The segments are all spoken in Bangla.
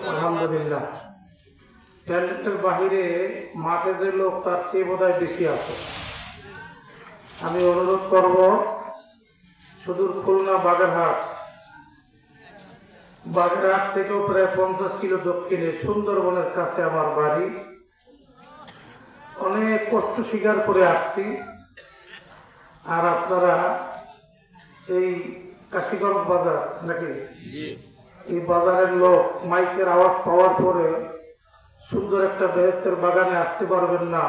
আলহামদুলিল্লাহ। ট্যালেন্টের বাহিরে মাঠে যে লোক তার চেয়ে বোধহয় বেশি আছে। আমি অনুরোধ করব, সুদূর খুলনা বাগেরহাট থেকেও প্রায় 50 কিলো দক্ষিণে সুন্দরবনের কাছে আমার বাড়ি। অনেক কষ্ট স্বীকার করে আসছি। আর আপনারা এই কাশিগঞ্জ বাজার নাকি, এই বাজারের লোক মাইকের আওয়াজ পাওয়ার পরে সুন্দর একটা বেহেশতের বাগানে আসতে পারবেন না।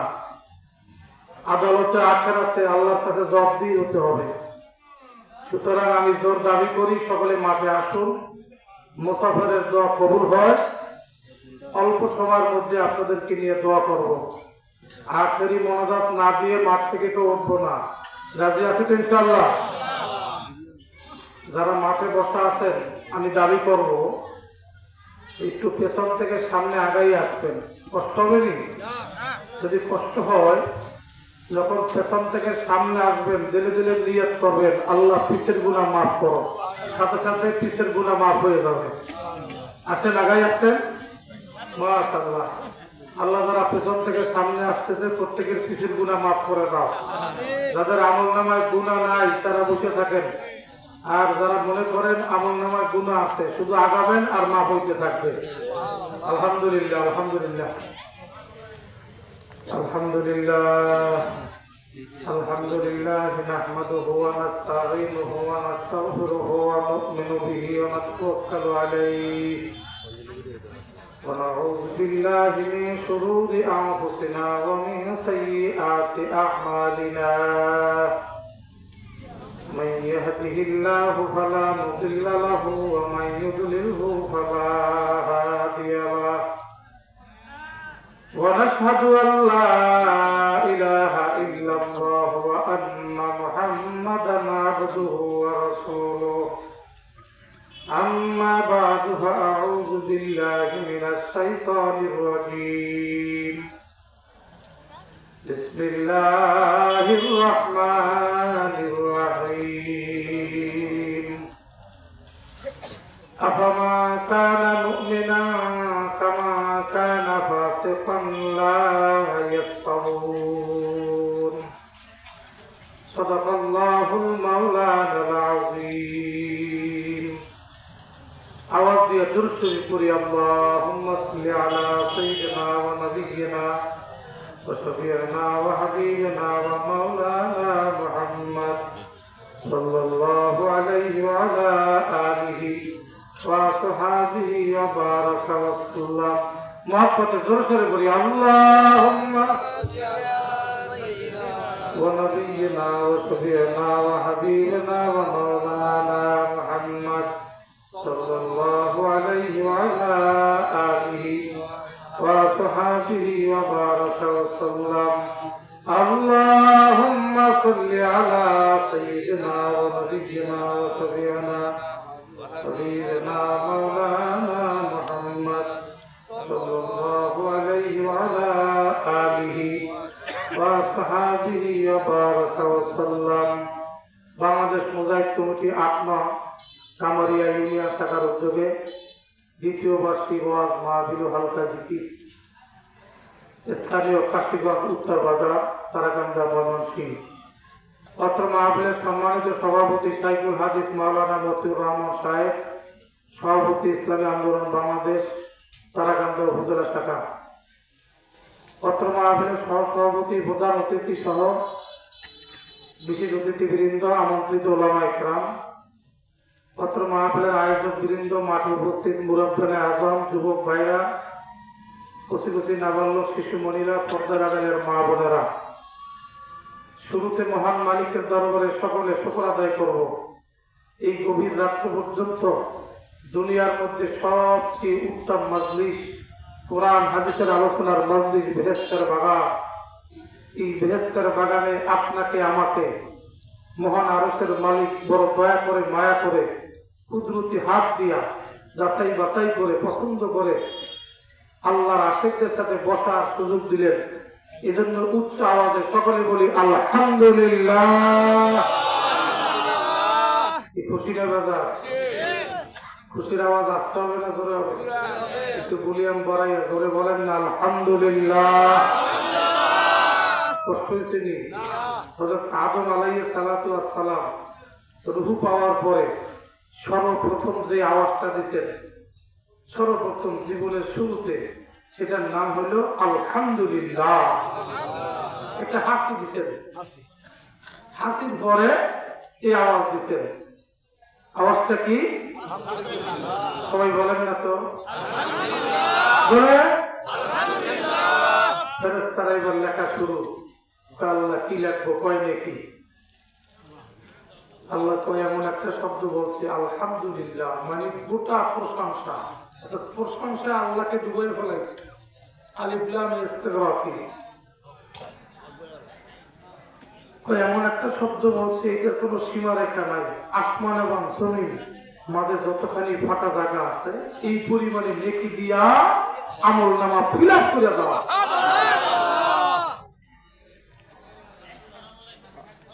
আদালতে আখেরাতে আল্লাহর কাছে জবাবদিহি হতে হবে। সুতরাং আমি জোর দাবি করি, সকলে মাঠে আসুন, মুসাফিরের দোয়া কবুল হয়। অল্প সময়ের মধ্যে আপনাদেরকে নিয়ে দোয়া করব। আখেরি মনোজাত না দিয়ে মাঠ থেকে কেউ উঠবো না। রাজি আছি তো ইনশাআল্লাহ? যারা মাঠে বসা আছেন, আমি দাবি করব একটু পেছন থেকে সামনে আগাই আসবেন। কষ্ট হবে নি? যদি কষ্ট হয়, যখন পেছন থেকে সামনে আসবেন দিলে দিলে নিয়ত করবেন, আল্লাহ পিছের গুনাহ মাফ করো। সাথে সাথে পিছের গুনাহ মাফ হয়ে যাবে। আসেন, আগাই আসেন। মাশাআল্লাহ। আল্লাহ যারা পেছন থেকে সামনে আসতেছে প্রত্যেকের পিছের গুনাহ মাফ করে দাও। যাদের আমলনামায় গুনাহ নাই তারা বসে থাকেন। আর যারা মনে করেন আমলনামায় গুনাহ আছে, শুধু আগাবেন আর মাফ হইতে থাকবে। আলহামদুলিল্লাহ, আলহামদুলিল্লাহ, আলহামদুলিল্লাহ, আলহামদুলিল্লাহ। নাহমাদুহু ওয়া নাস্তাঈনুহু ওয়া নাস্তাগফিরুহু ওয়া নু'মিনু বিহি ওয়া নাতাওয়াক্কালু আলাইহি ওয়া নাউযু বিল্লাহি মিন শুরুরি আনফুসিনা ওয়া মিন সাইয়্যাতি আ'মালিনা। من يهده الله فلا مضل له ومن يضلله فلا هادي له ونشهد أن لا إله إلا الله وأن محمدا عبده ورسوله. أما بعد فأعوذ بالله من الشيطان الرجيم. بسم الله الرحمن الرحيم. أفما كان مؤمنا كما كان فاسقا لا يستوون. صدق الله المولانا العظيم. আওয়াজ দিয়ে দুরূদ শরীফ পড়ি। আল্লাহুম্মা সাল্লি আলা সাইয়্যিদিনা ওয়া নাবিয়্যিনা وشفيعنا وحبيبنا ومولانا محمد صلى الله عليه وعلى آله وصحبه وبارك وسلم. محبت زور سے بولی اللهم ونبينا وشفيعنا وحبيبنا ومولانا محمد صلى الله عليه وعلى آله وصحبه وبارك وسلم. اللهم صل على سيدنا ونبينا وشفيعنا وحبيبنا مولانا محمد صلى الله عليه وعلى آله وصحبه وبارك وسلم. বাংলাদেশ মুজাহিদ কমিটি ৮ নং কামারিয়া ইউনিয়ন শাখার উদ্যোগে দ্বিতীয় বার্ষিক ওয়াজ মাহফিল হালকা জিকির স্থানীয় কাশীগঞ্জ উত্তর বাজার তারাকান্দা ময়মনসিংহ। অত্র মাহফিলের সম্মানিত সভাপতি শাইখুল হাদিস মাওলানা মতিউর রহমান সাহেব, সভাপতি ইসলামী আন্দোলন বাংলাদেশ তারাকান্দা উপজেলা শাখা। অত্র মাহফিলের সহসভাপতি, প্রধান অতিথি সহ বিশেষ অতিথিবৃন্দ, আমন্ত্রিত ওলামা ইকরাম, অত্র মাহফিলের আয়োজক বৃন্দ, মাঠে উপস্থিত মুরব্বিয়ানে আযম, যুবক ভাইরা, কচি কচি নাবালক শিশুমণিরা, পর্দার আড়ালের মা বোনেরা, শুরুতে মহান মালিকের দরবারে সকলে শুকর আদায় করব। এই গভীর রাত্র পর্যন্ত দুনিয়ার মধ্যে সবচেয়ে উত্তম মজলিস, কোরআন হাদিসের আলোচনার মজলিস, বেহেশতের বাগান। এই বেহেশতের বাগানে আপনাকে আমাকে মহান আরশের মালিক বড় দয়া করে, মায়া করে, কুদরতি হাত দিয়া যাচাই বাছাই করে, পছন্দ করে আল্লাহর আশিকদের সাথে বসার সুযোগ দিলেন। এজন্য উচ্চ আওয়াজে সকলে বলি আলহামদুলিল্লাহ। কি খুশি না বাজার? খুশির আওয়াজ আসতে হবে না জোরে হবে? একটু ভলিউম বাড়াইয়া জোরে বলেন না আলহামদুলিল্লাহ। কষ্ট হয়েছে নি? হযরত আদম আলাইহিস সালাতু ওয়াস সালাম রূহ পাওয়ার পরে সর্বপ্রথম যে আওয়াজটা দিয়েছেন, সর্বপ্রথম জীবনের শুরুতে, সেটার নাম হলো আলহামদুলিল্লাহ। একটা হাসি দিছেন, হাসির পরে এই আওয়াজ দিছেন। আওয়াজটা কি? সবাই বলেন না তো? ফেরেশতারা এবার লেখা শুরু। আল্লাহ কি লেখবো? কয় নাকি আল্লাহ কয় এমন একটা শব্দ বলছে আলহামদুলিল্লাহ, মানে গোটা প্রশংসা। অর্থাৎ প্রশংসা আল্লাহকে ডুবাই ফেলাইছে। আলিফ লাম ইস্তিগরাকি, এমন একটা শব্দ বলছে এটার কোনো সীমা রেখা নাই। আসমান এবং জমিন মাঝে যতখানি ফাঁকা জায়গা আছে এই পরিমাণে নেকি দিয়া আমল নামা ফিল আপ করে দেওয়া।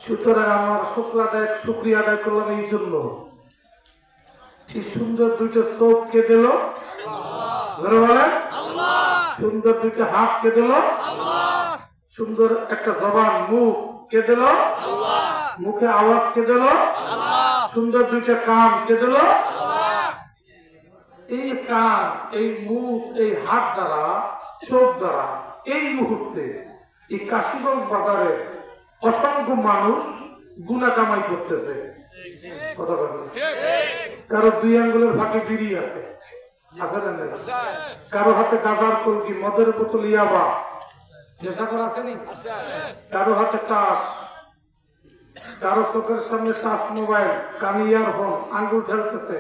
সুতরাং আমার শুকরিয়া আদায় করলাম এই জন্য, এই সুন্দর দুইটা চোখ কে দিল? সুন্দর দুইটা হাত কে দিল? সুন্দর একটা জবান, মুখ কে দিল? মুখে আওয়াজ কে দিল? সুন্দর দুইটা কান কে দিল? এই কান, এই মুখ, এই হাত দ্বারা, চোখ দ্বারা এই মুহূর্তে এই কাশীগঞ্জ বাজারে অসংখ্য মানুষ গুনাহ কামাই করতেছে। কথা বলেন, কারো 2 আঙ্গুলের ফাঁকে বিড়ি আছে, কারো হাতে গাঁজার কলকি, মদের বোতল, ইয়াবা, কারো হাতে টাস, কারো চোখের সামনে টাচ মোবাইল, কানে ইয়ারফোন, আঙ্গুল ঢেলতেছে।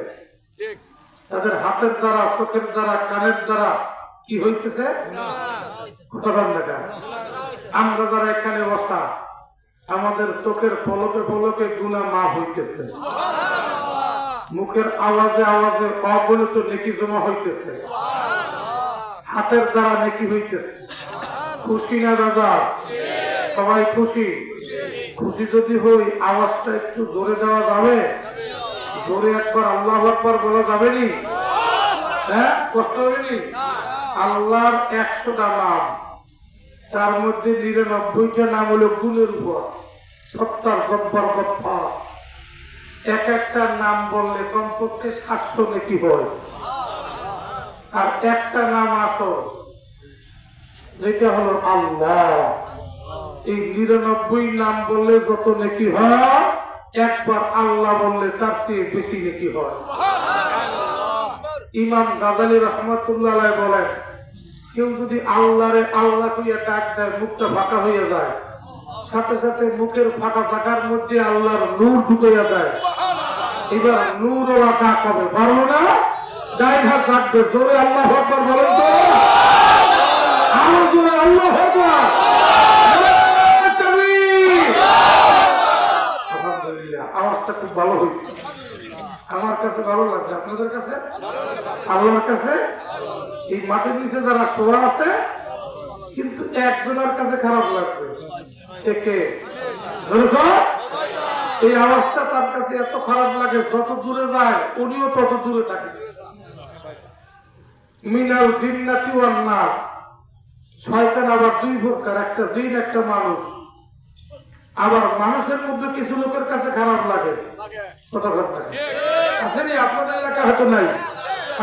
তাদের হাতের দ্বারা, চোখের দ্বারা, কানের দ্বারা কি হইতেছে? আমরা যারা এখানে বসা, আমাদের চোখের পলকে পলকে গুনাহ মাফ হইতেছে, মুখের আওয়াজে আওয়াজে অগণিত নেকি জমা হইতেছে, হাতের দ্বারা নেকি হইতেছে। খুশি না দাদা? সবাই খুশি? খুশি যদি হই আওয়াজটা একটু জোরে দেওয়া যাবে? জোরে একবার আল্লাহু আকবার বলা যাবে নি? হ্যাঁ, কষ্ট হবে নি? আল্লাহর 100টা নাম, তার মধ্যে 99টা নাম হলো গুণের উপর, সত্তার গব্বর গফফার। এক একটা নাম বললে কমপক্ষে 700 নেকি হয়। আর একটা নাম আসল, যেটা হলো আল্লাহ। এই 99 নাম বললে যত নেকি হয়, একবার আল্লাহ বললে তার চেয়ে বেশি নেকি হয়। ইমাম গাজালি রহমাতুল্লাহ আলাইহি বলেন, কেউ যদি আল্লাহরে আল্লাহ কইয়া ডাক দেয়, মুখটা ফাঁকা হইয়া যায়, সাথে সাথে মুখের ফাঁকা ফাঁকার মধ্যে আল্লাহর নূর ঢুকাইয়া যায়। এবার নূর ওরা ডাক হবে, পারবো না? যাই হাত ডাকবে, জোরে আল্লাহু আকবার বলেন তো, আরো জোরে আল্লাহু আকবার। আলহামদুলিল্লাহ, আওয়াজটা খুব ভালো হয়েছে, আমার কাছে ভালো লাগছে। আপনাদের কাছে? আল্লাহর কাছে? এই মাটির নিচে যারা শোয়া আছে, কিন্তু একজনের কাছে খারাপ লাগবে। সে কে? এই আওয়াজটা তার কাছে এত খারাপ লাগে, যত দূরে যায় উনিও তত দূরে থাকে। মিনাল জিন্নাতি ওয়ান নাস, শয়তান আবার 2 প্রকার, একটা জিন একটা মানুষ। আবার মানুষের মধ্যে কিছু লোকের কাছে খারাপ লাগে, কথা কথা আসেনি? আপনাদের এলাকা হয়তো নাই,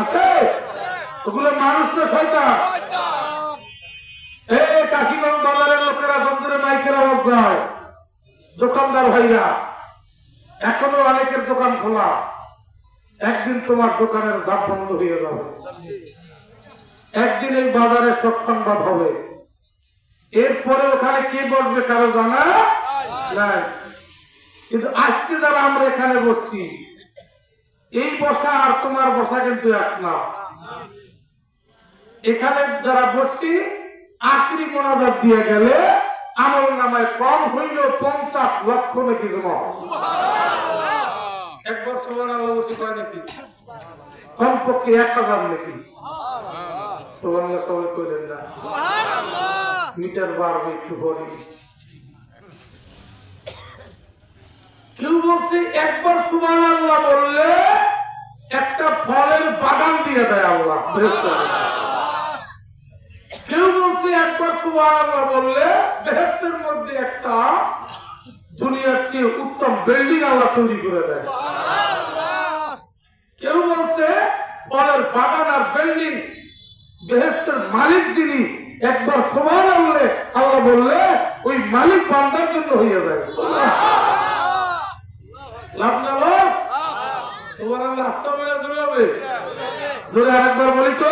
আছে? ওগুলো মানুষ না শয়তান? এই কাশীগঞ্জ বাজারের লোকেরা যন্ত্রে মাইকের আওয়াজ দেয়, দোকানদার ভাইরা, এখনো অনেকের দোকান খোলা। একদিন তোমার দোকানের ধাপ বন্ধ হয়ে যাবে, একদিন এই বাজারে সৎসংবাদ হবে। এরপরে ওখানে কে বসবে কারো জানা নাই। কিন্তু আজকে যারা আমরা এখানে বসছি, এই বসা আর তোমার বসা কিন্তু এক না। এখানে যারা বসছি, আখরি মোনাজাত দিয়ে গেলে আমল নামায় কম হইলেও 50 লক্ষ নাকি জমা। একবার সুবহানাল্লাহ বলছি কয় নাকি? কমপক্ষে 1000 নাকি। সুবহানাল্লাহ সবাই কইলেন না? মিটার বাড়বে একটু পরে। কেউ বলছে একবার সুবহানাল্লাহ বললে একটা ফলের বাগান দিয়ে দেয় আল্লাহ। কেউ বলছে একবার সুবহানাল্লাহ বললে বেহেশতের মধ্যে একটা দুনিয়ার চেয়ে উত্তম বিল্ডিং আল্লাহ তৈরি করে দেয়। কেউ বলছে ফলের বাগান আর বিল্ডিং বেহেশতের মালিক যিনি, একবার সুবহানাল্লাহ আল্লাহ বললে ওই মালিক বান্দার জন্য হয়ে যায়। লাভ না লস? সুবহানাল্লাহ আসতে হবে না জোরে হবে? জোরে আরেকবার বলি তো,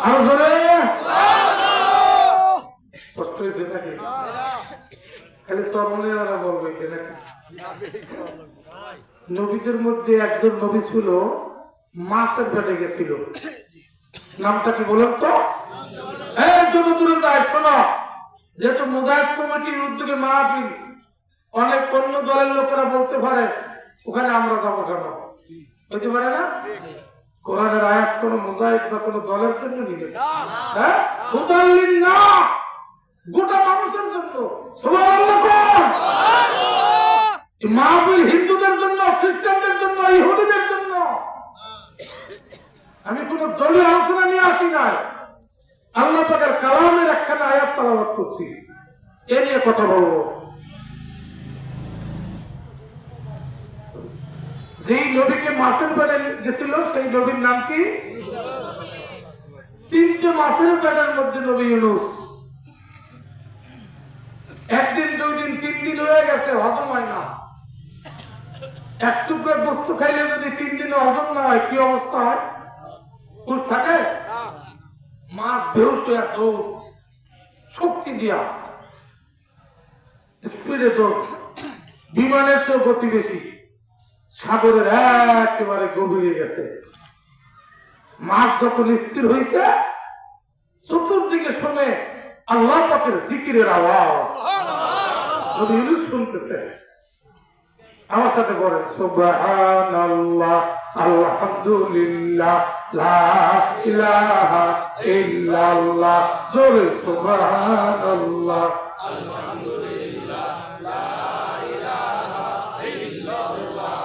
আরো জোরে। কষ্ট হয়েছে নাকি? খালি সরমনিয়ারা বলবে নাকি? নবীদের মধ্যে একজন নবী ছিল মাছের পেটে গেছিল। নামটা কি বলেন তো? যত দূরে যায় শোনো, যেহেতু মুজাহিদ কমিটির উদ্যোগে মাহফিল, অনেক অন্য দলের লোকেরা বলতে পারে ওখানে আমরা যাবো কেন, হতে পারে না? কোরআনের আয়াত কোন মুজাহিদ বা কোন দলের জন্য নিবে, হ্যাঁ, হুদাল্লিন নাস, গোটা মানুষের জন্য। সুবহানাল্লাহ। মাহফিল হিন্দুদের জন্য, খ্রিস্টানদের জন্য, ইহুদিদের জন্য। আমি কোন দলীয় আলোচনা নিয়ে আসি নাই, আল্লাহ পাকের কালামের একখানা আয়াত তেলাওয়াত করছি, এ নিয়ে কথা বলবো। যেই নবীকে মাছের পেটে গেছিল সেই নবীর নাম কি? তিনটে মাছের পেটের মধ্যে নবী ইউনূস। একদিন, দুই দিন, 3 দিন হয়ে গেছে, হজম হয় না। এক টুকরো বস্তু খাইলে যদি 3 দিনে হজম না হয় কি অবস্থা হয়? হুঁশ থাকে? মাছ বেহুশ হইয়া দৌড়, শক্তি দিয়া স্পিডে দৌড়, বিমানের চেয়েও গতি বেশি, সাগরের একেবারে গভীরে গেছে। মাছ যখন স্থির হয়েছে, চতুর্দিকে শুনে আল্লাহ পাকের জিকিরের আওয়াজ নবী ইউনূস শুনতেছে। আমার সাথে বলেন সুবহানাল্লাহ, আলহামদুলিল্লাহ, লা ইলাহা ইল্লাল্লাহ। জোরে সুবহানাল্লাহ, আলহামদুলিল্লাহ, লা ইলাহা ইল্লাল্লাহ,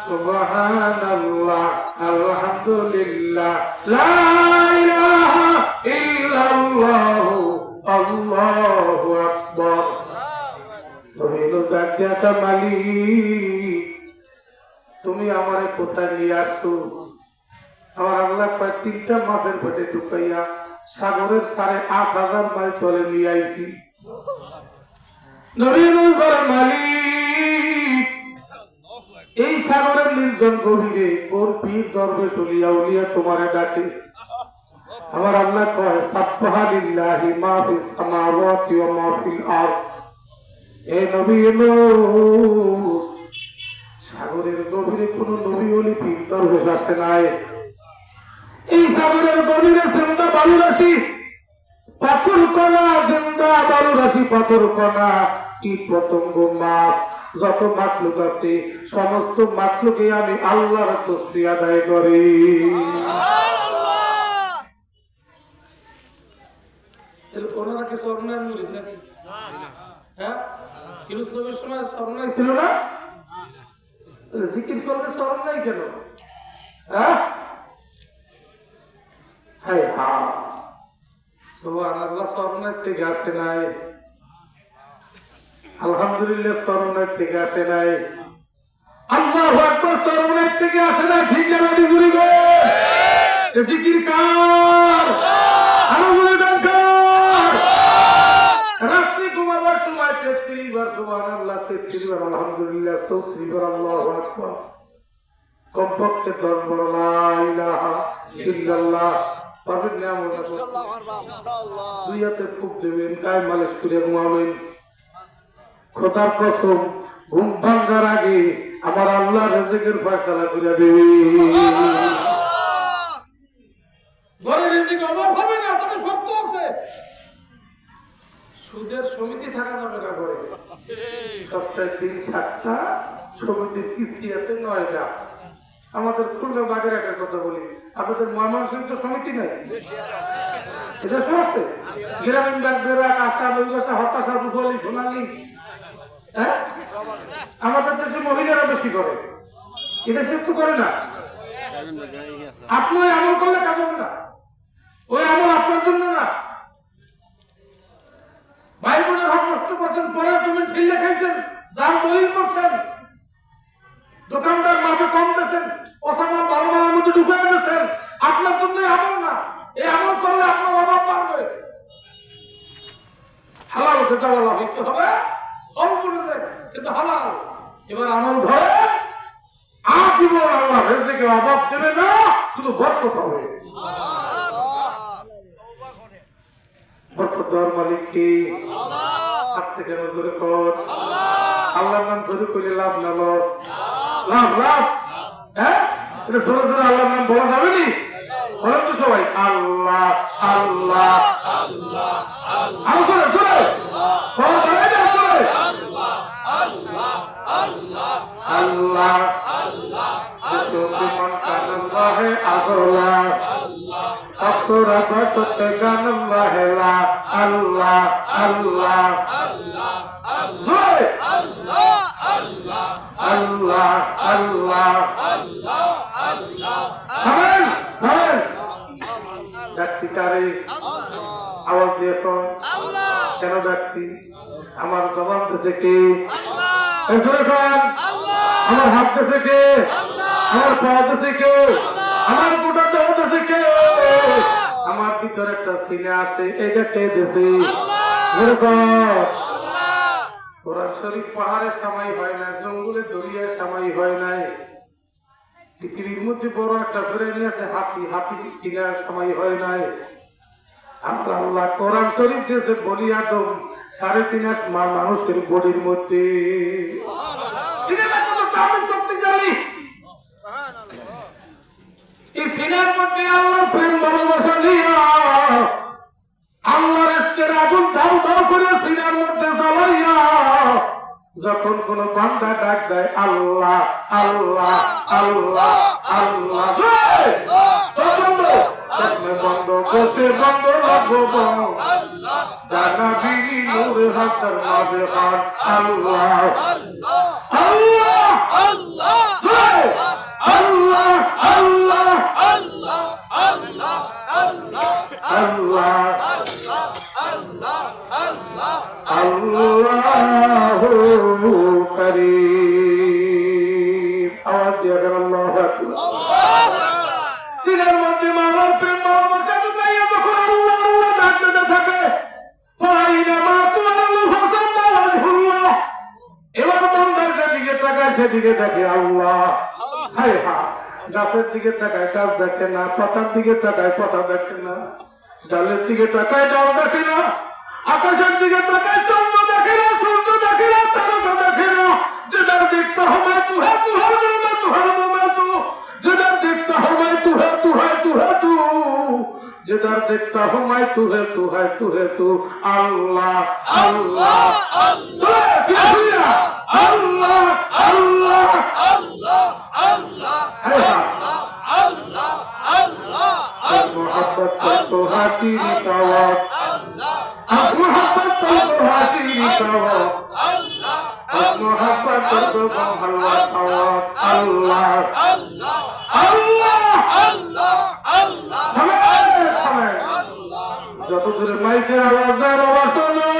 সুবহানাল্লাহ, আলহামদুলিল্লাহ, লা ইলাহা ইল্লাল্লাহ, আল্লাহু আকবার। মালিক, তুমি আমারে কোথায় নিয়ে আসছো? আমার আল্লাহ প্রায় 3টা মাসের পেটে ঢুকাইয়া সাগরের 8,500 মাইল চলে নিয়ে আইছি। মালিক, এই সাগরের নির্জন গভীরে কোন পীর দরবেশ উলিয়া উলিয়া তোমারে ডাকে। আমার আল্লাহ কয় সাবহানাল্লাহি মা ফিস সামাওয়াতি ওয়া মা ফিল আরদ। এ নবী ইউনূস, সাগরের গভীরে কোন নবী ওলি পীর দরবেশ আসে নাই। এই সাগরের গভীরে জিন্দা বালু রাশি, পাথর কণা, জিন্দা বালু রাশি, পাথর কণা, কীট পতঙ্গ, মাছ, যত মাখলুক আছে সমস্ত মাখলুকে আমি আল্লাহর তাসবিহ আদায় করি। ওনারা কি সরনার মুরিদ নাকি? হ্যাঁ, ইউনূস নবীর সময় সরনাই ছিল না? জিকির করবে সরনাই কেন? হ্যাঁ, হায় হ্যাঁ, সুবহানাল্লাহ, সরনার থেকে আসে নাই। আলহামদুলিল্লাহ, সরনার থেকে আসে নাই। আল্লাহু আকবার, সরনার থেকে আসে নাই। ঠিক আছে, জুড়ে গো জিকির কার, আরো জুড়ে দরকার। রাত্রি ঘুমাবার সময় 33 বার সুবহানাল্লাহ, 33 বার আলহামদুলিল্লাহ, 34 বার আল্লাহু আকবার, কমপক্ষে 10 বার লা ইলাহা ইল্লাল্লাহ। পারবেন না? ইনশাআল্লাহ। দুই হাতে ফুক দেবেন, গায়ে মালিশ করে ঘুমাবেন। খোদার কসম, ঘুম ভাঙার আগে আমার আল্লাহ রিজিকের ফয়সালা করে দেবে। ঘরে রিজিক অভাব হবে না, তবে শর্ত আছে। সুদের সমিতি থাকা যাবে না ঘরে। সপ্তাহে 3-7টা সমিতির কিস্তি আছে, 9টা। আমাদের খুলনা বাগেরহাটের কথা বলি, আপনাদের ময়মনসিংহ তো সমিতি নাই, এটা সমস্ত গ্রামীণ ব্যাংক, বেরাক, আশা, নৈবাসা, হতাশা, রুফলি, সোনালী, হ্যাঁ আমাদের দেশে মহিলারা বেশি করে, এটা সে একটু করে না। আপনি ওই আমল করলে কাজ হবে না, ওই আমল আপনার জন্য না। ভাই বোনের হক নষ্ট করছেন, পরের জমিন ঠেলে খাইছেন, যার দলিল করছেন, দোকানদার মাপে কম দিয়েছেন, ওসামার 12 মাসের মধ্যে ঢুকে দিয়েছেন, আপনার জন্য আমল না। এই আমল করলে আপনার অভাব বাড়বে। হালাল বেচাওয়ালা হইতে হবে, কম করেছে কিন্তু হালাল। এবার আমল ধরে আজীবন আল্লাহ রিজিকে অভাব দেবে না, শুধু বরকত হবে। বরকত দেওয়ার মালিক কি? আজ থেকে নজরে কর, আল্লাহর নাম জোরে করে লাভ না লস, লাভ লাভ। হ্যাঁ এটা জোরে জোরে আল্লাহর নাম বলা যাবে নি? বলেন তো সবাই আল্লাহ আল্লাহ আল্লাহ আরো জোরে জোরে বলা যাবে না? জোরে আল্লাহ আল্লাহ আল্লাহ আল্লাহ আল্লাহ মান কানাল্লাহ আল্লাহ আল্লাহ সত্যি কানাল্লাহ আল্লাহ আল্লাহ আল্লাহ জোরে আল্লাহ আল্লাহ আল্লাহ আল্লাহ আল্লাহ আল্লাহ। থামেন থামেন, ডাকছি কারে? আওয়াজ দিয়ে কর, কেন ডাকছি? আমার জবান দিছে কে? আমার হাত দিছে কে? আমার পা দিছে কে? আমার গোটা দেহ দিছে কে? আমার ভিতরে একটা সিনে আছে, এটা কে দিছে? কোরআন শরীফ পাহাড়ে সামাই হয় না, জঙ্গলে দরিয়ায় সামাই হয় নাই। পৃথিবীর মধ্যে বড় একটা প্রাণী আছে হাতি, হাতি সিনার সামাই হয় নাই। আমরা আল্লাহ কোরআন শরীফ দিয়েছে বলি আদম 3.5 মাস মানুষের বডির মধ্যে। শক্তিশালী এই সিনার মধ্যে আল্লাহর প্রেম ভালোবাসা নিয়া আল্লাহর ইশকের আগুন দাও দাও করে সিনার মধ্যে জ্বালাইয়া যখন কোন বান্দা ডাক দেয় আল্লাহ আল্লাহ আল্লাহ আল্লাহ, বন্ধ বসে বন্ধ লাগবো জানা বিনি নূর হাতের মাঝে হাত আল্লাহ আল্লাহ আল্লাহ আল্লাহ আল্লাহ আল্লাহ আল্লাহ আল্লাহ আল্লাহ আল্লাহ আল্লাহ আল্লাহু কারীম। আওয়াজ দিয়ে আল্লাহু আকবার। সিনার মধ্যে মাওলার প্রেম ভালোবাসা ঢুকাইয়া যখন আল্লাহ আল্লাহ ডাকতে থাকে, এবার বান্দার দিকে তাকায়, সেদিকে দেখে আল্লাহ। হায় হায়, গাছের দিকে তাকায় গাছ দেখে না, পাতার দিকে তাকায় পাতা দেখে না, ডালের দিকে তাকায় ডাল দেখে না, আকাশের দিকে তাকায় চন্দ্র দেখে না, সূর্য দেখে না, তারকা দেখে না। যেটার দেখতে হবে তুহে তুহার জন্য তুহার মোমে তু, যেটার দেখতে হবে তুহে তুহে তুহে তু, যেটার দেখতে হবে তুহে তুহে তুহে তু আল্লাহ আল্লাহ আল্লাহ আল্লাহ আল্লাহ আল্লাহ আল্লাহ আল্লাহ আল্লাহ মোহাম্মদ তো হাসির সওয়াব মোহাম্মদ তো হাসির সওয়াব মোহাম্মদ তো হালওয়া সওয়াব আল্লাহ আল্লাহ আল্লাহ আল্লাহ আল্লাহ। যত দূরে মাইকের আওয়াজ শোনো,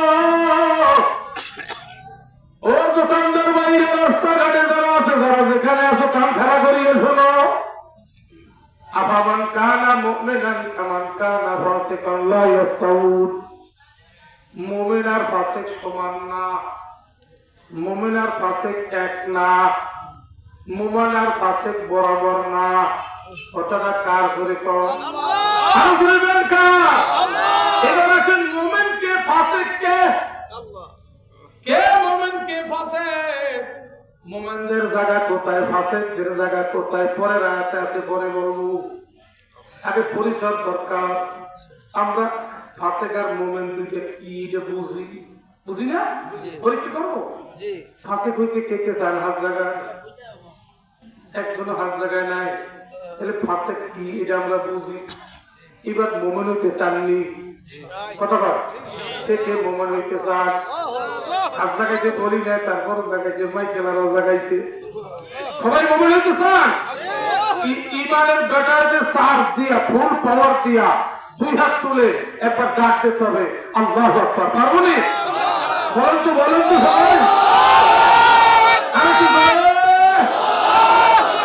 ও দোকানদার বাইরে রাস্তাঘাটে যারা আছে, যারা যেখানে আছো কান খাড়া করিয়ে শোনো। আফামান কানা মুমিনান কামান কানা ফাসিকান লা ইয়াস্তাউন। মুমিন আর ফাসিক সমান না, মুমিন আর ফাসিক এক না, মুমিন আর ফাসিক বরাবর না। কথাটা কার করে কর? আর বলবেন কার? এবার আসেন মুমিন কে ফাসিক কে? কে মুমিন কে ফাসিক? মুমিনদের জায়গা কোথায়, ফাসিকদের জায়গা কোথায়? পরের আয়াতে আছে, পরে বলবো। আগে পরিচয় দরকার। আমরা ফাসিক আর মুমিন দুইটা কি এটা বুঝি? বুঝি না? পরীক্ষা করবো। ফাসিক হইতে কে কে চান হাত জায়গা? একজন হাজ জায়গায় নাই, তাহলে ফার্স্টে কি এটা আমরা বুঝি। এবার মোমেন হইতে চাননি কথা বল, কে মোমেন হইতে চান? হাজ জায়গাইতে বলি নাই, তারপর জায়গাইছে মাইকেল আরো জায়গাইছে, সবাই মোমেন হইতে চান। ইমানের ব্যাটারিতে চার্জ দিয়া ফুল পাওয়ার দিয়া 2 হাত তুলে একবার ডাক দিতে হবে আল্লাহু আকবার। পারবো নি? বলেন তো সবাই। আমি কি বলে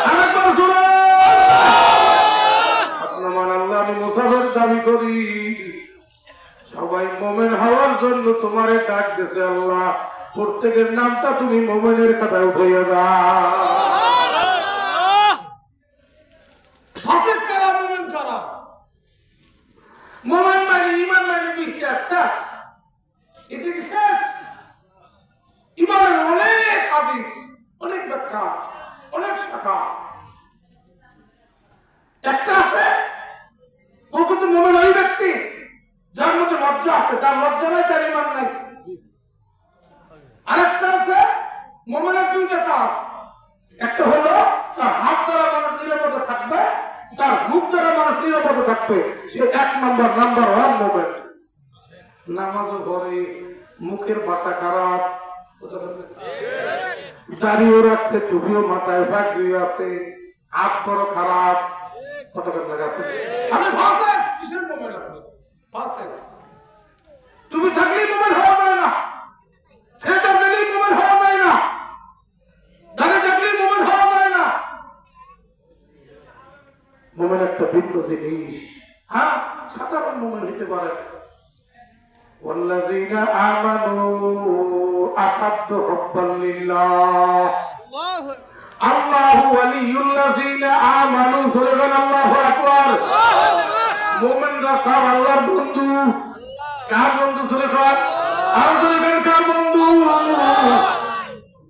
আরেকবার শুনে আপনার আল্লাহ, আমি মুসাফির দাবি করি, সবাই মোমেন হওয়ার জন্য তোমারে ডাক দিছে আল্লাহ। প্রত্যেকের নামটা তুমি মোমেনের খাতায় উঠাইয়া দাও। মোমেন মানে ইমান মানে বিশ্বাস, শেষ। এটা কি শেষ? ইমানের অনেক হাদিস, অনেক ব্যাখ্যা, অনেক শাখা। একটা আছে প্রকৃত মোমেন ওই ব্যক্তি যার মধ্যে লজ্জা আছে, তার লজ্জা নাই, তার ইমান নাই। আরেকটা আছে মোমেনের 2টা কাজ। একটা হলো তার হাত দ্বারা মানুষ নিরাপদে থাকবে, তার মুখ দ্বারা মানুষ নিরাপদে থাকবে, সে 1 নাম্বার 1 মোমেন্ট। নামাজও পড়ে, মুখের ভাষা খারাপ, দাড়িও রাখছে, টুপিও মাথায়, পাগড়িও আছে, হাত বড় খারাপ, তুমি থাকলেই মোমেন্ট হওয়া যায় না, সেটা দিলেই মোমেন্ট হওয়া যায় না, দাঁড়িয়ে থাকলেই মোমেন্ট হওয়া যায় না। মোমেন্ট একটা ভিন্ন জিনিস। হ্যাঁ, সাধারণ মোমেন্ট হতে পারে। والذين آمنوا أشد حبا لله الله ولي الذين آمنوا سبحان الله أكبر মোমেন রাসূল আল্লাহর বন্ধু। কার বন্ধু? সুবহান আল্লাহ। কার বন্ধু?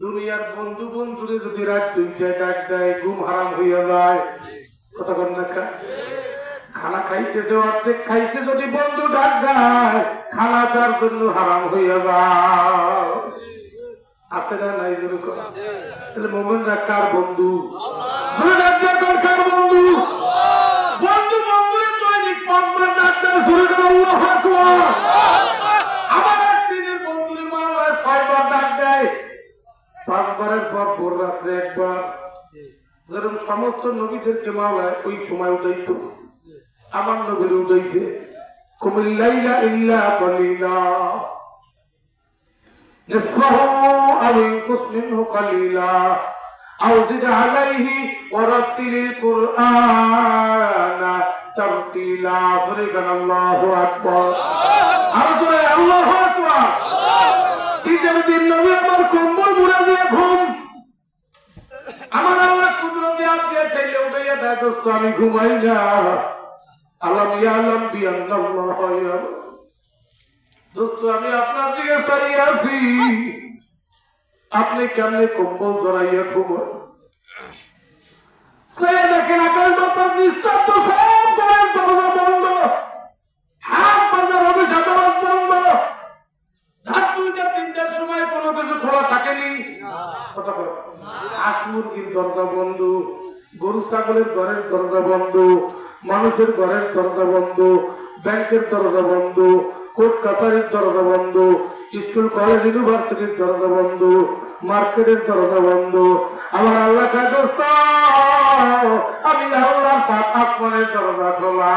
দুনিয়ার বন্ধু বন্ধুরে যদি রাত 2টায় ডাক দেয়, ঘুম হারাম হইয়া যায়। কথা বল না, খানা খাইতেছে, অর্ধেক খাইছে, যদি বন্ধু ডাক দেয়, খানা তার জন্য হারাম হইয়া যায়। আছে না নাই? তাহলে মোমেনরা কার বন্ধু? কার বন্ধু? বন্ধু বন্ধুরে দৈনিক 5 বার ডাক দেয়, আল্লাহু আকবার। আমার এক শ্রেণীর বন্ধুরে মা 6 বার ডাক দেয়, 5 বারের পর ভোর রাত্রে একবার। যেরকম সমস্ত নবীদেরকে মাওলায় ওই সময় উঠাইতো, আমার নবীর উঠাইছে কুমিল লাইলা ইল্লা কালিলা নিসফাহু আও ইনকুস মিনহু কালিলা আও জিদ আলাইহি ওয়া রাত্তিলিল কুরআনা তারতিলা। সুবহানাল্লাহু আকবার। আর জোরে আল্লাহু আকবার। ঈদের দিন নবী আমার কম্বল মুড়া দিয়ে ঘুম, আমার আল্লাহ কুদরতে আজকে ঠেলে উঠাইয়া দেয়, দোস্ত আমি ঘুমাই না। আলাম ইয়ালাম বিআন্নাল্লাহ ইয়ারা। দোস্ত আমি আপনার দিকে চাইয়া আছি, আপনি কেমনে কম্বল জড়াইয়া ঘুমান? সে দেখেন আকাশ বাতাস নিস্তব্ধ, সব ঘরের দরজা বন্ধ, হাট বাজার অফিস আদালত বন্ধ। রাত 2টা 3টার সময় কোনো কিছু খোলা থাকেনি। কথা বল। হাঁস মুরগির দরজা বন্ধ, গরু ছাগলের ঘরের দরজা বন্ধ, মানুষের ঘরের দরজা বন্ধ, ব্যাংকের দরজা বন্ধ, কোর্ট কাছারির দরজা বন্ধ, স্কুল কলেজ ইউনিভার্সিটির দরজা বন্ধ, মার্কেটের দরজা বন্ধ। আমার আল্লাহ কাছে দোস্ত, আমি আল্লাহ 7 আসমানের দরজা খোলা,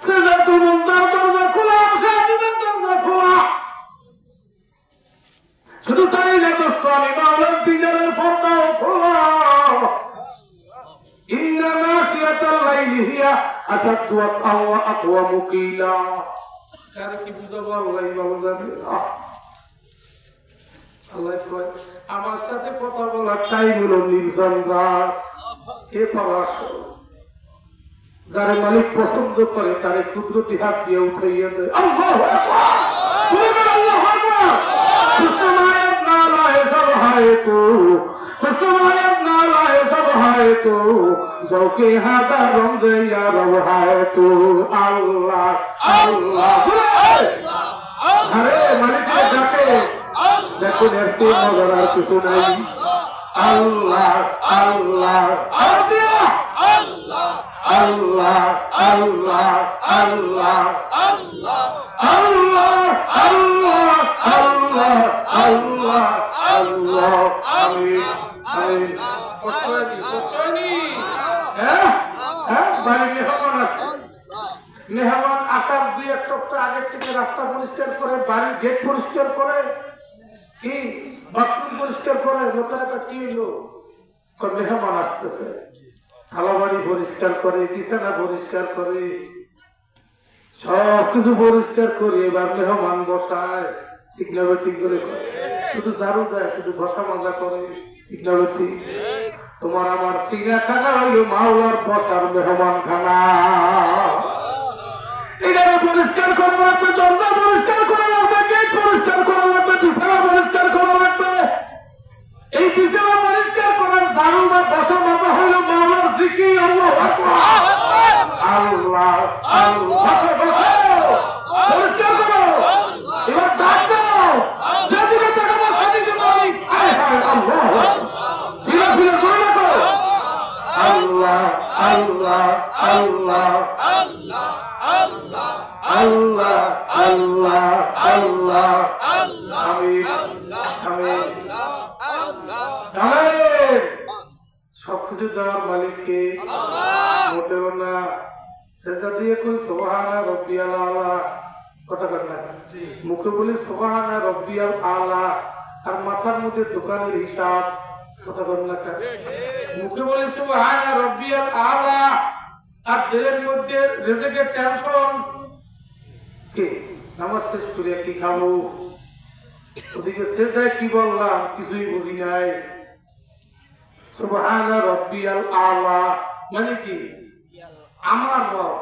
সিদরাতুল মুনতাহার দরজা খোলা, সাজিদের দরজা খোলা। শুধু তাই না দোস্ত, আমি মাওলার দিনের পর্দাও খোলা। ইন্না নাসিয়াতাল লাইলি হিয়া আসাদু ওয়াকআও ওয়া আকওয়ামু কিলা। কার কি বুঝাবো আল্লাহই ভালো জানে। আল্লাহ কয় আমার সাথে কথা বলার টাইম হলো নির্জন রাত। কে পাওয়া যারা মালিক পছন্দ করে তারে কুদরতি হাত দিয়ে উঠাইয়া দেয়। আল্লাহু আকবার। সুবহানাল্লাহু আকবার। খুশমায়াত না লায়ে সব হায় তো, খুশমায়াত না লায়ে সব হায় তো, জৌকে হাতা রমজে ইয়া রব হায় তো। আল্লাহ আল্লাহ। আরে মালিক ডাকে দেখুন এর চেয়ে মজার আর কিছু নাই। আল্লাহ আল্লাহ আল্লাহ আল্লাহ আল্লাহ আল্লাহ আল্লাহ আল্লাহ আল্লাহ আল্লাহ আল্লাহ আমিন আমিন। মেহমান আসার 2-1 সপ্তাহ আগে থেকে রাস্তা পরিষ্কার করে, বাড়ির গেট পরিষ্কার করে, কি বাথরুম পরিষ্কার করে। লোকেরা কি হইলো, মেহমান আসতেছে, থালাবাড়ি পরিষ্কার করে, বিছানা পরিষ্কার করে, সব কিছু পরিষ্কার করে এবার মেহমান বসায়। ঠিক না ঠিক করে শুধু ঝাড়ু দেয়, শুধু বসা মজা করে। ঠিক না ঠিক? তোমার আমার সিঙ্গা খানা হইল মাওলার বসার মেহমান খানা। এখানে পরিষ্কার করা লাগবে, দরজা পরিষ্কার করা লাগবে, গেট পরিষ্কার করা লাগবে, বিছানা পরিষ্কার করা লাগবে। এই বিছানা পরিষ্কার করার ঝাড়ু বা বসা মজা হইল মাওলার জিকির। আল্লাহু আকবার আল্লাহ আল্লাহ। পরিষ্কার করো, এবার ডাক দাও, যেদিকে টাকা পয়সা দিতে পারি আল্লাহ আল্লাহ আল্লাহ আল্লাহ আল্লাহ আল্লাহ আল্লাহ আমিন আমিন আমিন। সবকিছু দেওয়ার মালিককে, মোটেও না। সেটা দিয়ে কই সুবহানা রাব্বিয়াল আলা, কথা কর না, মুখে বলি সুবহানা রাব্বিয়াল আলা, আর মাথার মধ্যে দোকানের হিসাব, কথা কর না। মুখে বলি সুবহানা রাব্বিয়াল আলা, আর দিলের মধ্যে রিজিকের টেনশন। কি নামাজ শেষ করে কি খাবো, ওদিকে সেটাই কি বললাম কিছুই বুঝি নাই। সুবহানা রাব্বিয়াল আলা মানে কি? আমার রব,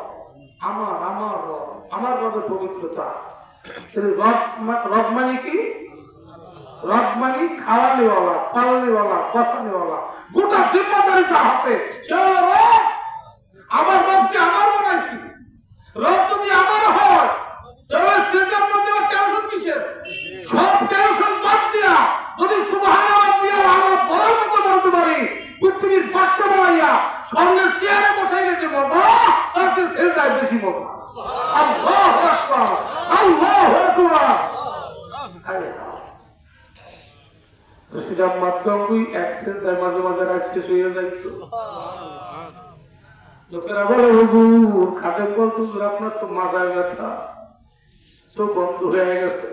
আমার আমার রব, আমার রবের পবিত্রতা। রব মানে কি? রব মানে খাওয়ানেওয়ালা, পালনেওয়ালা, বসানেওয়ালা, গোটা জিম্মাদারি তার হাতে। আমার রবকে আমার বানাইছি। রব যদি আমার হয় তাহলে সেটার মধ্যে টেনশন কিসের? সব টেনশন বাদ দিয়া যদি সুবহানা রাব্বিয়াল আলা বলার মতো বলতে পারি, পৃথিবীর বাদশা বানাইয়া স্বর্ণের চেয়ারে বসাই গেছে মজা, তার চেয়ে সেটাই বেশি মজা। আল্লাহু আকবার আল্লাহু আকবার। সেটা মাধ্যম অ্যাক্সিডেন্ট মাঝে মাঝে রাস্তা শুয়ে যাইতো। লোকেরা বলে হুজুর খাদেম বলতো আপনার তো মাথায় ব্যথা, সব বন্ধ হয়ে গেছে,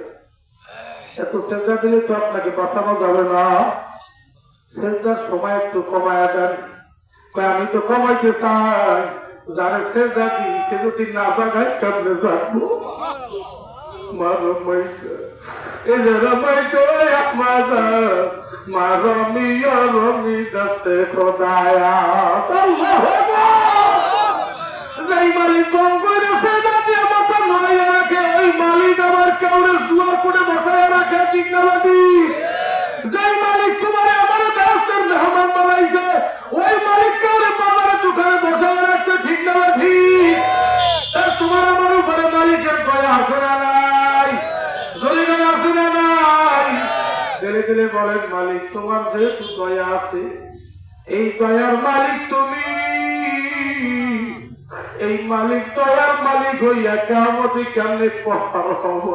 এত সেজদা দিলে তো আপনাকে বাঁচানো যাবে না, সেজদার সময় একটু কমায় দেন। আমি তো কমাইতে চাই, যারা সেজদা দিই সে যদি না জাগায় কেমনে যাবো। দস্তে খোদায়া মালিক কম করে সেজদা দিয়ে মাথা নড়াইয়া রাখে, ওই মালিক আবার কেউরে জুয়ার করে বসায় রাখে। ঠিক না ঠিক? যেই মালিক তোমার আমার দাস্তের মেহমান বানাইছে, ওই মালিক কেউরে বাজারে দোকানে বসায় রাখছে। ঠিক না ঠিক? তোমার আমার উপরে মালিকের দয়া আসে না নাই? জরিগান আসে না নাই? দিলে দিলে বলেন মালিক তোমার যেহেতু দয়া আছে, এই দয়ার মালিক তুমি, এই মালিক দয়ার মালিক হইয়া কিয়ামতে কেমনে পার হব?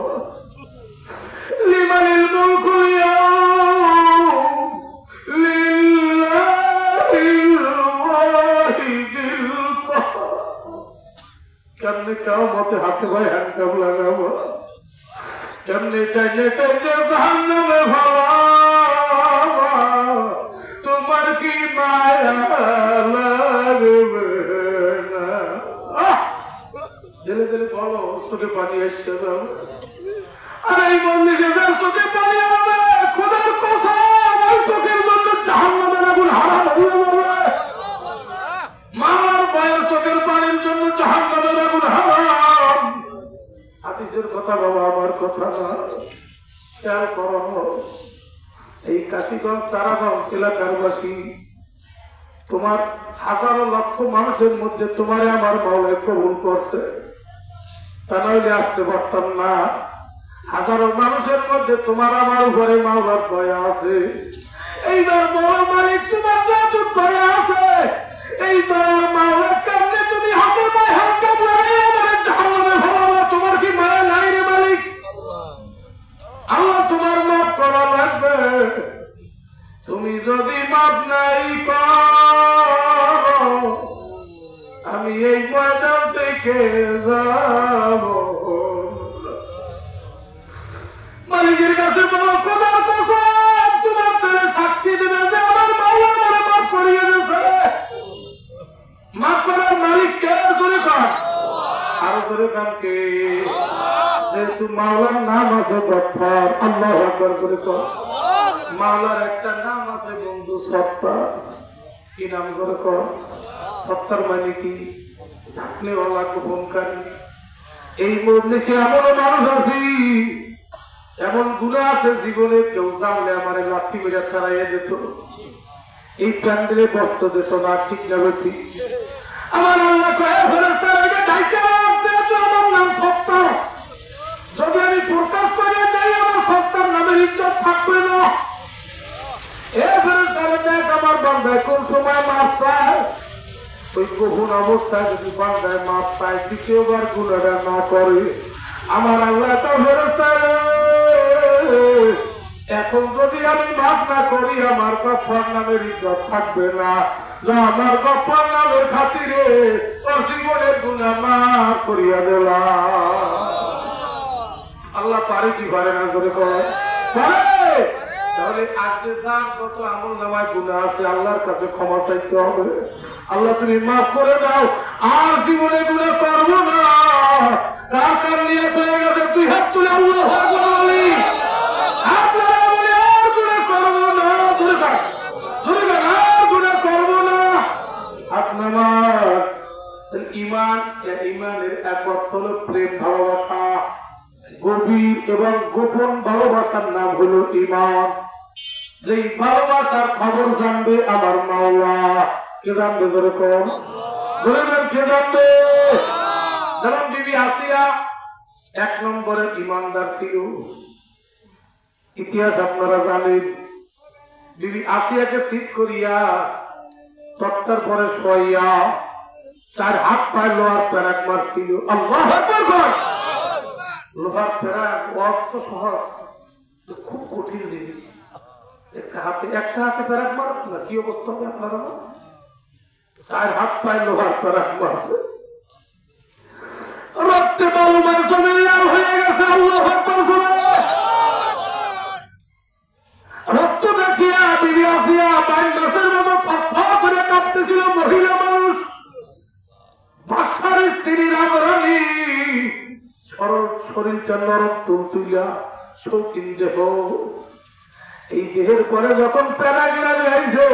লিমানিল মুলকুল ইয়াউম লিল্লাহিল ওয়াহিদিল কাহ্হার। কেমনে কিয়ামতে হাতে ভাই হ্যান্ডকাপ লাগাবো, কেমনে টাইনে টাইনে জাহান্নামে ভালাবো, তোমার কি মায়া লাগবে? দিলে দিলে বলো, চোখে পানি এসে যাও। আর এই বন্দিকে যার চোখে পানি আসবে, খোদার কসম ওই চোখের মধ্যে জাহান্নামের আগুন হারাম হয়ে যাবে। মামার ভয়ের চোখের পানির জন্য জাহান্নামের আগুন হারাম। হাদিসের কথা বাবা, আমার কথা না। খেয়াল করো, এই কাশীগঞ্জ তারাগঞ্জ এলাকার বাসী, তোমার হাজারো লক্ষ মানুষের মধ্যে তোমারে আমার মাওলায় কবুল করছে, তা নইলে আসতে পারতাম না। হাজারো মানুষের মধ্যে তোমার আমার উপরে মাওলার দয়া আছে। এইবার বড় মালিক তোমার যত দয়া আছে, এই দয়ার মাওলা কেমনে তুমি হাতে পায়ে হাত কামড়ে আমাদের জাহান্নামে ফেলাবা? তোমার কি মায়া নাই রে মালিক? আল্লাহ তোমার মাফ করা লাগবে। তুমি যদি মাফ নাই করো, আমি এই ময়দান থেকে যাব। মালিকের কাছে বলো, খোদার কসম, তোমার দ্বারা সাক্ষী দেবে যে আমার মাওলা আমারে মাফ করিয়ে দিয়েছে। মাফ করার মালিক কে? জোরে কান, আরো জোরে কান কে? যেহেতু মাওলার নাম আছে গফফার, আল্লাহু আকবার করে কর। মাওলার একটা নাম আছে বন্ধু, সত্তার। কি নাম করে কর? সত্তার মানে কি? থাকলে ওলা গোপনকারী। এই মজলিসে এমন মানুষ আছি, এমন গুণা আছে জীবনে কেউ জানলে আমার লাঠি মেরে ছাড়াইয়া যেত। এই প্যান্ডেলে কষ্ট দেশ না, ঠিক যাবে ঠিক। আমার আল্লাহ কয়ে ফেরেশতাকে ডাইকা আছে, আমার নাম সত্তার। যদি আমি প্রকাশ করে যাই আমার সত্তার নামের ইজ্জত থাকবে না। এ ফেরেশতাকে দেখ আমার বান্দায় কোন সময় মাফ চায়। ওই গোপন অবস্থায় যদি বান্দায় মাফ পায়, দ্বিতীয়বার গুনাহটা না করে, আমার আল্লাহ তো ফেরেশতা, এখন যদি আমি মাফ না করি আমার গফফার নামের ইজ্জত থাকবে না। আমার গফফার নামের খাতিরে তোর জীবনের গুনাহ মাফ করিয়া দিলাম। আল্লাহ পারে কি পারে না? করে পারে। তাহলে আজকে যার যত আমল নামায় গুনাহ আছে আল্লাহর কাছে ক্ষমা চাইতে হবে। আল্লাহ তুমি মাফ করে দাও, আর জীবনে গুনাহ করবো না। কার কার নিয়ে চলে গেছে তুই হাত তুলে আল্লাহু আকবার বলি। হাত তুলে বলি আর গুনাহ করবো না। জোরে কার, জোরে কার, আর গুনাহ করবো না। হাত নামাজ। ঈমান, ঈমানের এক অর্থ হলো প্রেম, ভালোবাসা। গভীর এবং গোপন ভালোবাসার নাম হলো ঈমান। যেই ভালোবাসার খবর জানবে আমার মাওলা, কে জানবে? ধরে কম ধরে কে জানবে? যেমন বিবি আসিয়া 1 নম্বরের ঈমানদার ছিল। ইতিহাস আপনারা জানেন। বিবি আসিয়াকে শীত করিয়া তক্তার পরে শোয়াইয়া 4 হাত পায়ে লোহার প্যারাক মারছিল। আল্লাহু আকবার। লোহার প্যারাক অস্ত্র সহজ, খুব কঠিন জিনিস। একটা হাতে প্যারাক মারত না, কি অবস্থা হবে আপনারা? 4 হাত পায়ে লোহার প্যারাক মারছে। রক্তে বালুমার জমিন লাল হয়ে গেছে। আল্লাহু আকবার। রক্ত দেখিয়া বিবি আসিয়া বাইন গাছের মতো থরথর করে কাঁপতেছিল। মহিলা মানুষ, বাদশার স্ত্রী রাজরানী, শরীরটা নরম তুলতুলা, শৌখিন দেহ। এই দেহের পরে যখন প্যারাক লাগাইছে,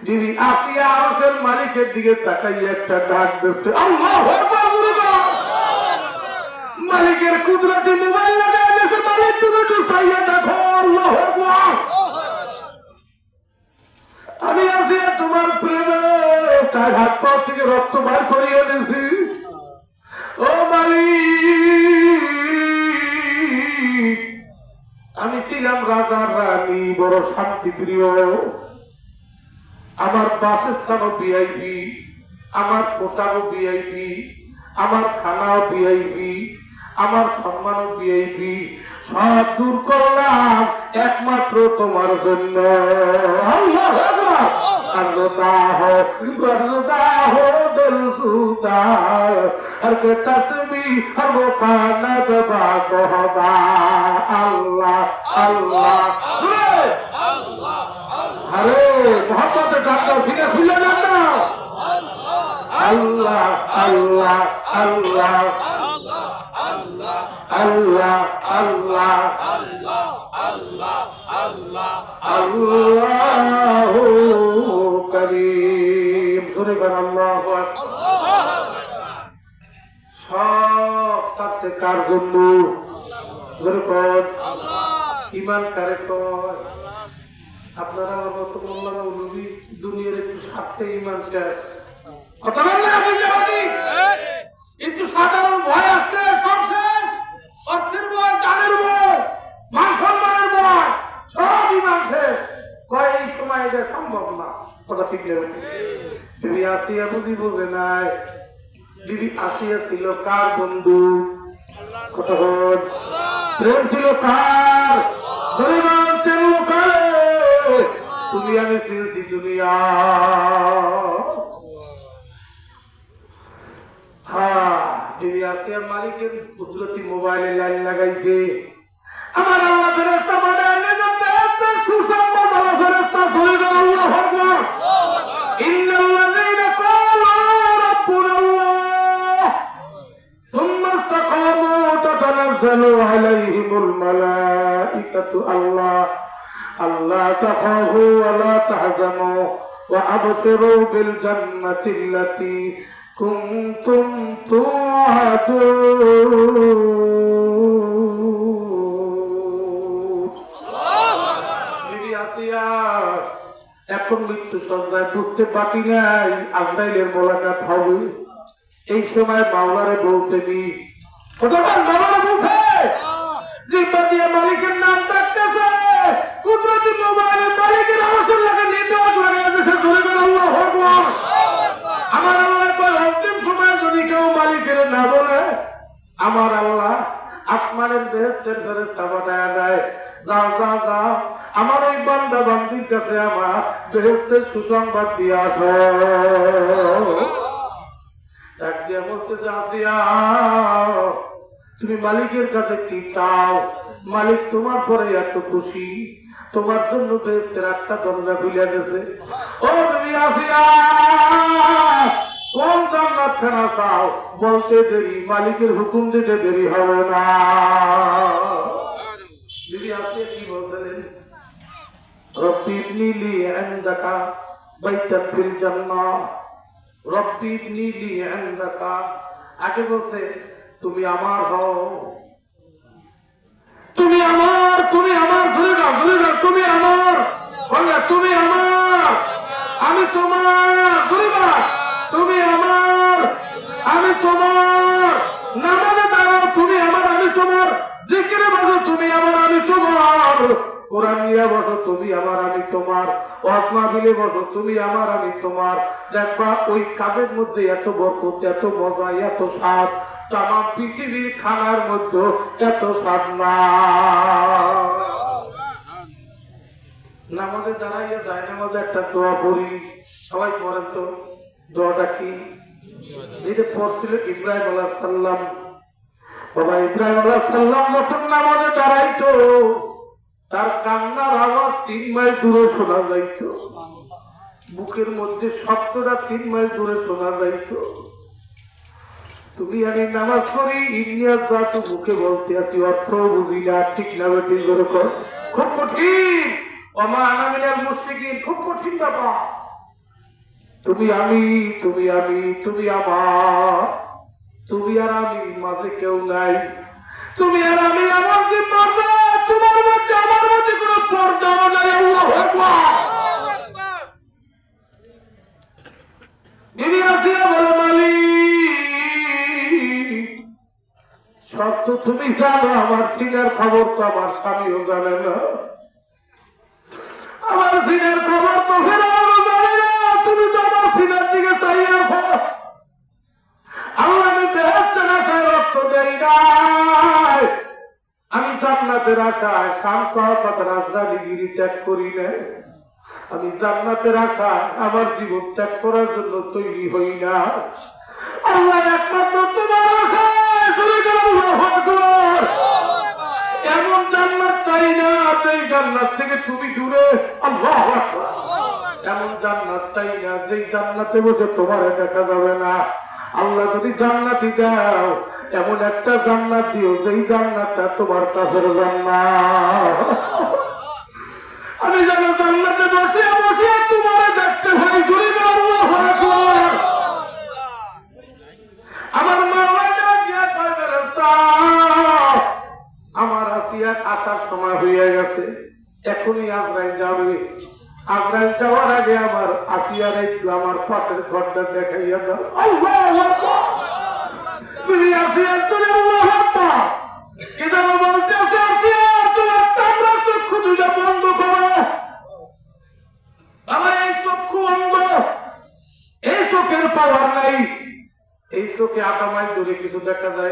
বিবি আসিয়া আরশের মালিকের দিকে তাকাইয়া একটা ডাক দিচ্ছে, আল্লাহু আকবার। মালিকের কুদরতি মোবাইল লাগাই দিয়েছে। মালিক তুমি একটু চাইয়া দেখো। আল্লাহু আকবার। আমি আসিয়া তোমার প্রেমে 4 হাত পা থেকে রক্ত বার করিয়ে দিয়েছি। ও মালিক, আমি ছিলাম রাজার রানী, বড় শান্তি প্রিয়। আমার বাসস্থানও ভিআইপি, আমার পোশাকও ভিআইপি, আমার খানাও ভিআইপি, আমার সম্মানও ভিআইপি। সব দূর করলাম একমাত্র তোমার জন্য। আল্লাহু আকবার। करता हो दिल सुता हर के तस्बीह हर वो खाना दबा को होगा अल्लाह अल्लाह अरे मोहब्बत डालता सीने खुले जाता अल्लाह अल्लाह अल्लाह अल्लाह अल्लाह अल्लाह करीम सुने कर अल्लाह सब सबसे कार गुल्लू जरूर ईमान करे तो আপনারা মত বললাম নবী দুনিয়ার একটু সাথে ঈমান শেষ কথা বললেন আপনি জানি একটু সাধারণ ভয় আসলে সব শেষ অর্থের এটা সম্ভব না। কথা ঠিক নেবে। বিবি আসিয়া বুঝি বুঝে নাই। বিবি আসিয়া ছিল কার বন্ধু? কথা বল। প্রেম ছিল কার? তুমি আমি চিনছি দুনিয়া। হ্যাঁ, বিবি আসিয়ার মালিকের কুদরতি মোবাইলে লাইন লাগাইছে। আমার আল্লাহ ফেরেশতা পাঠায় নিয়ে বেহেশতের সুসংবাদ আল্লাহ ফেরেশতা চলে গেল। আল্লাহু আকবার। ইন্নাল্লাযীনা ক্বালু রাব্বুনাল্লাহ সুম্মা ইসতাকামু তাতানাজ্জালু আলাইহিমুল মালাঈকাতু আল্লাহ তাখাফু ওয়া লা তাহজানু ওয়া আবশিরু বিল জান্নাতিল্লাতী কুনতুম তুআদুন। বিবি আসিয়া এখন মৃত্যু সন্ধ্যায় বুঝতে পারি নাই আজরাইলের মোলাকাত হবে। এই সময় মাওলারে বলতেনি, মাওলারে বলছে জিব্বা দিয়ে মালিকের নাম ডাকতেছে, কুদরতি মোবাইলের মালিকের আওয়াজের লাগে নেটওয়ার্ক লাগাই দিয়েছে। ধরে গেল আল্লাহু আকবার। আমার আল্লাহ কয় অন্তিম সময় যদি কেউ মালিকের না বলে, আমার আল্লাহ আসমানের বেহেশতের ফেরেশতা পাঠায় দেয়, যাও যাও যাও আমার এই বান্দা বান্দির কাছে আমার বেহেশতের সুসংবাদ দিয়ে আসো। ডাক দিয়া বলতেছে, আসিয়া তুমি মালিকের কাছে কি চাও? মালিক তোমার পরে এত খুশি, তোমার জন্য বেহেশতের একটা দরজা খুলে গেছে। ও তুমি আসিয়া কোন জান্নাত খানা চাও? বলতে দেরি, মালিকের হুকুম দিতে দেরি হবে না। বিবি আসিয়া কি বলছিলেন? রব্বি ইবনি লি ইনদাকা বাইতান ফিল জান্নাহ, রব্বি ইবনি লি ইনদাকা। আগে বলছে তুমি আমার হও, তুমি আমার, তুমি আমার, ভুলে যাও, ভুলে যাও, তুমি আমার, বললে তুমি আমার, আমি তোমার, ভুলে যাও, তুমি আমার, আমি তোমার, নামাজে দাঁড়াও তুমি আমার, আমি তোমার, জিকিরে বসো তুমি আমার, আমি তোমার, কোরআন নিয়ে বসো তুমি আমার, আমি তোমার, ওয়াজ মাহফিলে বসো তুমি আমার, আমি তোমার। দেখবা ওই কাজের মধ্যে এত বরকত, এত মজা, এত স্বাদ, তামাম পৃথিবীর খানার মধ্যে এত স্বাদ না। নামাজে দাঁড়াইয়া যায়, নামাজে একটা দোয়া পড়ি, সবাই পড়েন তো। দোয়াটা কি? যেটা পড়ছিল ইব্রাহিম আলাইহিস সালাম। বাবা ইব্রাহিম আলাইহিস সালাম যখন নামাজে দাঁড়াইতো, তার কান্নার আওয়াজ 3 মাইল দূরে শোনা যাইত। বুকের মধ্যে শব্দটা 3 মাইল দূরে শোনা যাইত। তুমি আমি নামাজ পড়ি, ইন্ডিয়ার তো মুখে বলতে আছি, অর্থ বুঝি না, ঠিক না বেঠিক করে কর, খুব কঠিন। ওমা আনা মিনাল মুশরিকিন, খুব কঠিন ব্যাপার। তুমি আমি, তুমি আমি, তুমি আমার, তুমি আর আমি, মাঝে কেউ নাই। তুমি আর আমি, আমার যে মাঝে, তোমার মধ্যে আমার মধ্যে কোনো পর্দা নাই। আল্লাহু আকবার। বিবি আসিয়া বলে, মালিক সব তো তুমি জানো, আমার সিনার খবর তো আমার স্বামীও জানে না, আমার সিনার খবর তো ফেরাও জানে না। তুমি তো আমার সিনার দিকে চাইয়ে আছো। আল্লাহ বেহেশতের আশায় রক্ত দেই নাই, আমি জান্নাতের আশায় শামস শওকতের রাজনীতিগিরি ত্যাগ করি না, আমি জান্নাতের আশায় আমার জীবন ত্যাগ করার জন্য তৈরি হই না। আল্লাহ একমাত্র তোমার আশায় চলে গেল। আল্লাহু আকবার। এমন জান্নাত চাই না যেই জান্নাত থেকে তুমি দূরে। আল্লাহু আকবার। এমন জান্নাত চাই না যেই জান্নাতে বসে তোমার দেখা যাবে না। আল্লাহ যদি জান্নাতি দাও, এমন একটা জান্নাত দিও যেই জান্নাতটা তোমার কাছের জান্নাত। আমি যেন জান্নাতে বসে বসে তোমার দেখতে ভাই জুড়ে গেল। আল্লাহু আকবার। আমার মাওলানা গিয়া কয়, ফেরেশতা আমার আসিয়ার আসার সময় হয়ে গেছে, এখনই আজরাইল যাবে। আজরাইল যাওয়ার আগে আমার আসিয়ার একটু আমার পাশের ঘরটা দেখাইয়া দাও। আল্লাহু আকবার। তুমি আসিয়ার